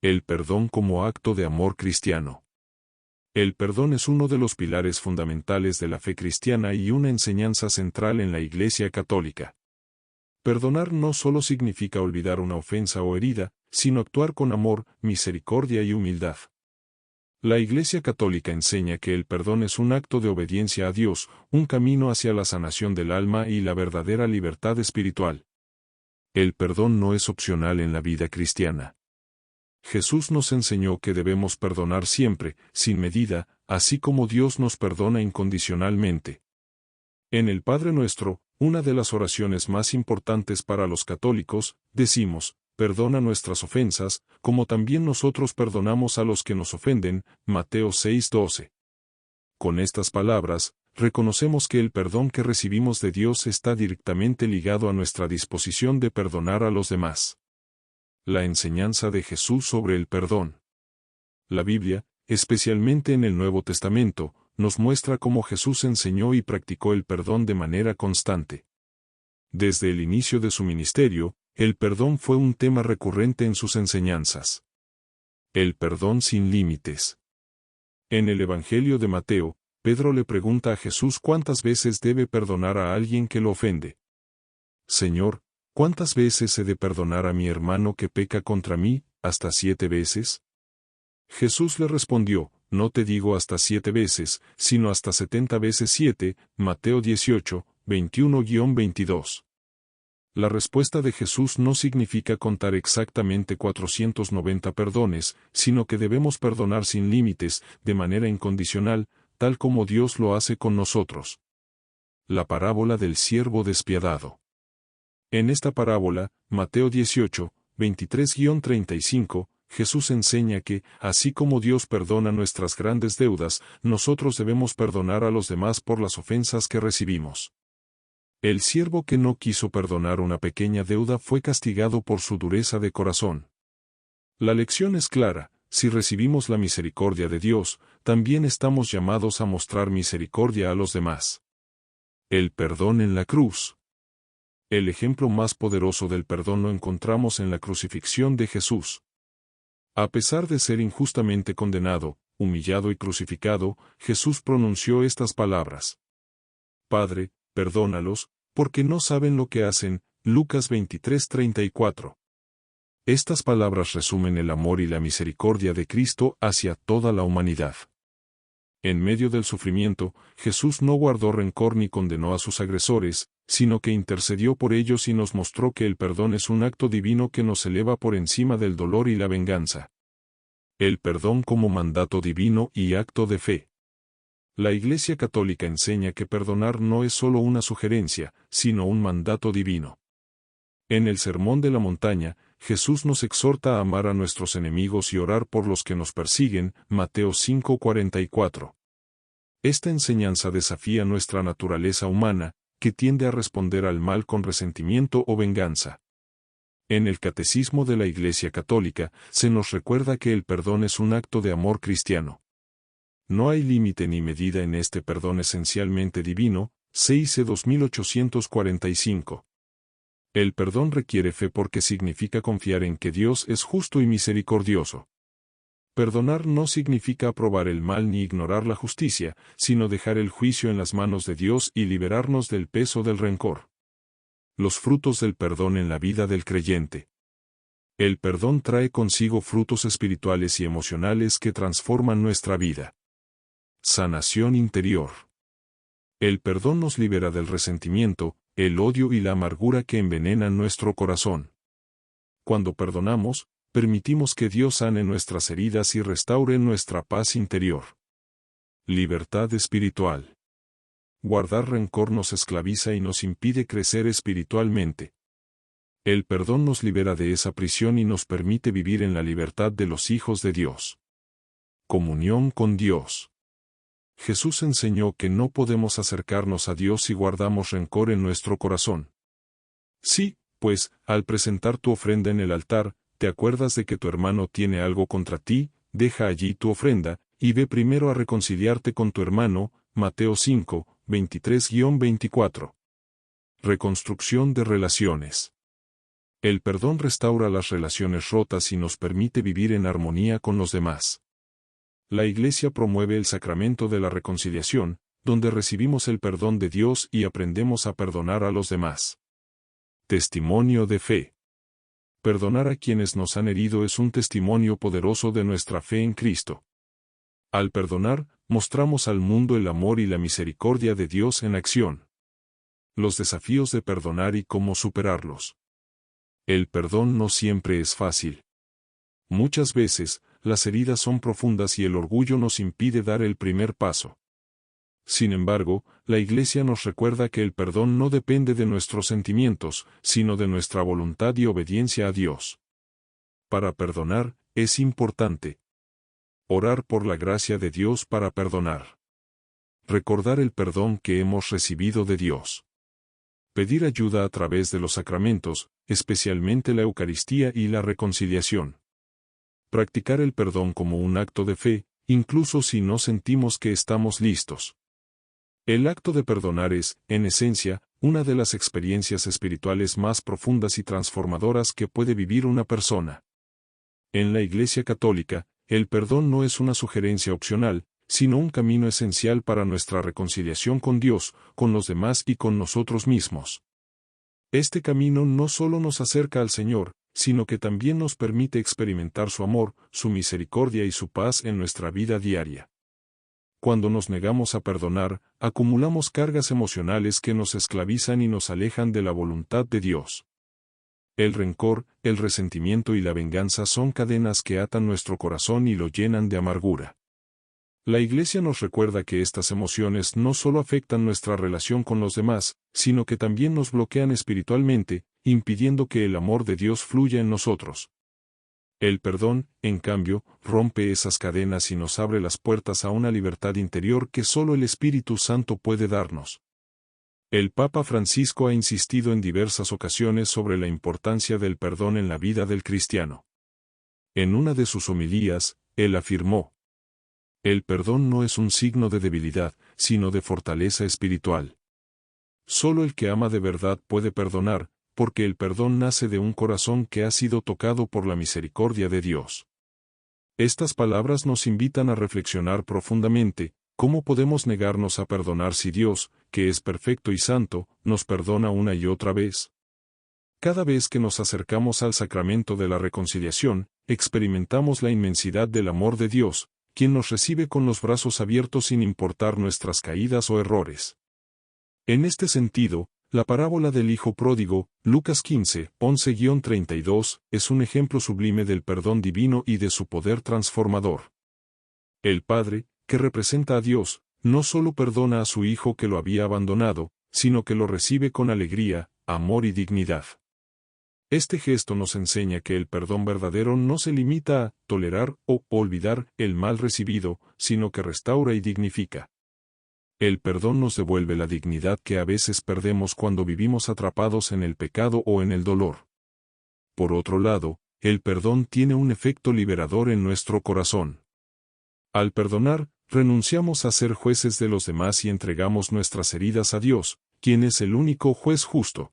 El perdón como acto de amor cristiano. El perdón es uno de los pilares fundamentales de la fe cristiana y una enseñanza central en la Iglesia Católica. Perdonar no solo significa olvidar una ofensa o herida, sino actuar con amor, misericordia y humildad. La Iglesia Católica enseña que el perdón es un acto de obediencia a Dios, un camino hacia la sanación del alma y la verdadera libertad espiritual. El perdón no es opcional en la vida cristiana. Jesús nos enseñó que debemos perdonar siempre, sin medida, así como Dios nos perdona incondicionalmente. En el Padre Nuestro, una de las oraciones más importantes para los católicos, decimos, perdona nuestras ofensas, como también nosotros perdonamos a los que nos ofenden, Mateo 6:12. Con estas palabras, reconocemos que el perdón que recibimos de Dios está directamente ligado a nuestra disposición de perdonar a los demás. La enseñanza de Jesús sobre el perdón. La Biblia, especialmente en el Nuevo Testamento, nos muestra cómo Jesús enseñó y practicó el perdón de manera constante. Desde el inicio de su ministerio, el perdón fue un tema recurrente en sus enseñanzas. El perdón sin límites. En el Evangelio de Mateo, Pedro le pregunta a Jesús cuántas veces debe perdonar a alguien que lo ofende. Señor, ¿cuántas veces he de perdonar a mi hermano que peca contra mí? ¿Hasta 7 veces? Jesús le respondió, no te digo hasta 7 veces, sino hasta 70 veces 7, Mateo 18, 21-22. La respuesta de Jesús no significa contar exactamente 490 perdones, sino que debemos perdonar sin límites, de manera incondicional, tal como Dios lo hace con nosotros. La parábola del siervo despiadado. En esta parábola, Mateo 18, 23-35, Jesús enseña que, así como Dios perdona nuestras grandes deudas, nosotros debemos perdonar a los demás por las ofensas que recibimos. El siervo que no quiso perdonar una pequeña deuda fue castigado por su dureza de corazón. La lección es clara: si recibimos la misericordia de Dios, también estamos llamados a mostrar misericordia a los demás. El perdón en la cruz. El ejemplo más poderoso del perdón lo encontramos en la crucifixión de Jesús. A pesar de ser injustamente condenado, humillado y crucificado, Jesús pronunció estas palabras: Padre, perdónalos, porque no saben lo que hacen. Lucas 23:34. Estas palabras resumen el amor y la misericordia de Cristo hacia toda la humanidad. En medio del sufrimiento, Jesús no guardó rencor ni condenó a sus agresores, sino que intercedió por ellos y nos mostró que el perdón es un acto divino que nos eleva por encima del dolor y la venganza. El perdón como mandato divino y acto de fe. La Iglesia Católica enseña que perdonar no es solo una sugerencia, sino un mandato divino. En el Sermón de la Montaña, Jesús nos exhorta a amar a nuestros enemigos y orar por los que nos persiguen, Mateo 5:44. Esta enseñanza desafía nuestra naturaleza humana, que tiende a responder al mal con resentimiento o venganza. En el Catecismo de la Iglesia Católica, se nos recuerda que el perdón es un acto de amor cristiano. No hay límite ni medida en este perdón esencialmente divino, CIC 2845. El perdón requiere fe porque significa confiar en que Dios es justo y misericordioso. Perdonar no significa aprobar el mal ni ignorar la justicia, sino dejar el juicio en las manos de Dios y liberarnos del peso del rencor. Los frutos del perdón en la vida del creyente. El perdón trae consigo frutos espirituales y emocionales que transforman nuestra vida. Sanación interior. El perdón nos libera del resentimiento, el odio y la amargura que envenenan nuestro corazón. Cuando perdonamos, permitimos que Dios sane nuestras heridas y restaure nuestra paz interior. Libertad espiritual. Guardar rencor nos esclaviza y nos impide crecer espiritualmente. El perdón nos libera de esa prisión y nos permite vivir en la libertad de los hijos de Dios. Comunión con Dios. Jesús enseñó que no podemos acercarnos a Dios si guardamos rencor en nuestro corazón. Sí, pues, al presentar tu ofrenda en el altar, te acuerdas de que tu hermano tiene algo contra ti, deja allí tu ofrenda, y ve primero a reconciliarte con tu hermano, Mateo 5, 23-24. Reconstrucción de relaciones. El perdón restaura las relaciones rotas y nos permite vivir en armonía con los demás. La Iglesia promueve el sacramento de la reconciliación, donde recibimos el perdón de Dios y aprendemos a perdonar a los demás. Testimonio de fe. Perdonar a quienes nos han herido es un testimonio poderoso de nuestra fe en Cristo. Al perdonar, mostramos al mundo el amor y la misericordia de Dios en acción. Los desafíos de perdonar y cómo superarlos. El perdón no siempre es fácil. Muchas veces, las heridas son profundas y el orgullo nos impide dar el primer paso. Sin embargo, la Iglesia nos recuerda que el perdón no depende de nuestros sentimientos, sino de nuestra voluntad y obediencia a Dios. Para perdonar, es importante orar por la gracia de Dios para perdonar. Recordar el perdón que hemos recibido de Dios. Pedir ayuda a través de los sacramentos, especialmente la Eucaristía y la reconciliación. Practicar el perdón como un acto de fe, incluso si no sentimos que estamos listos. El acto de perdonar es, en esencia, una de las experiencias espirituales más profundas y transformadoras que puede vivir una persona. En la Iglesia Católica, el perdón no es una sugerencia opcional, sino un camino esencial para nuestra reconciliación con Dios, con los demás y con nosotros mismos. Este camino no solo nos acerca al Señor, sino que también nos permite experimentar su amor, su misericordia y su paz en nuestra vida diaria. Cuando nos negamos a perdonar, acumulamos cargas emocionales que nos esclavizan y nos alejan de la voluntad de Dios. El rencor, el resentimiento y la venganza son cadenas que atan nuestro corazón y lo llenan de amargura. La Iglesia nos recuerda que estas emociones no solo afectan nuestra relación con los demás, sino que también nos bloquean espiritualmente, impidiendo que el amor de Dios fluya en nosotros. El perdón, en cambio, rompe esas cadenas y nos abre las puertas a una libertad interior que solo el Espíritu Santo puede darnos. El Papa Francisco ha insistido en diversas ocasiones sobre la importancia del perdón en la vida del cristiano. En una de sus homilías, él afirmó: el perdón no es un signo de debilidad, sino de fortaleza espiritual. Solo el que ama de verdad puede perdonar, porque el perdón nace de un corazón que ha sido tocado por la misericordia de Dios. Estas palabras nos invitan a reflexionar profundamente: ¿cómo podemos negarnos a perdonar si Dios, que es perfecto y santo, nos perdona una y otra vez? Cada vez que nos acercamos al sacramento de la reconciliación, experimentamos la inmensidad del amor de Dios, quien nos recibe con los brazos abiertos sin importar nuestras caídas o errores. En este sentido, la parábola del Hijo Pródigo, Lucas 15, 11-32, es un ejemplo sublime del perdón divino y de su poder transformador. El Padre, que representa a Dios, no solo perdona a su Hijo que lo había abandonado, sino que lo recibe con alegría, amor y dignidad. Este gesto nos enseña que el perdón verdadero no se limita a tolerar o olvidar el mal recibido, sino que restaura y dignifica. El perdón nos devuelve la dignidad que a veces perdemos cuando vivimos atrapados en el pecado o en el dolor. Por otro lado, el perdón tiene un efecto liberador en nuestro corazón. Al perdonar, renunciamos a ser jueces de los demás y entregamos nuestras heridas a Dios, quien es el único juez justo.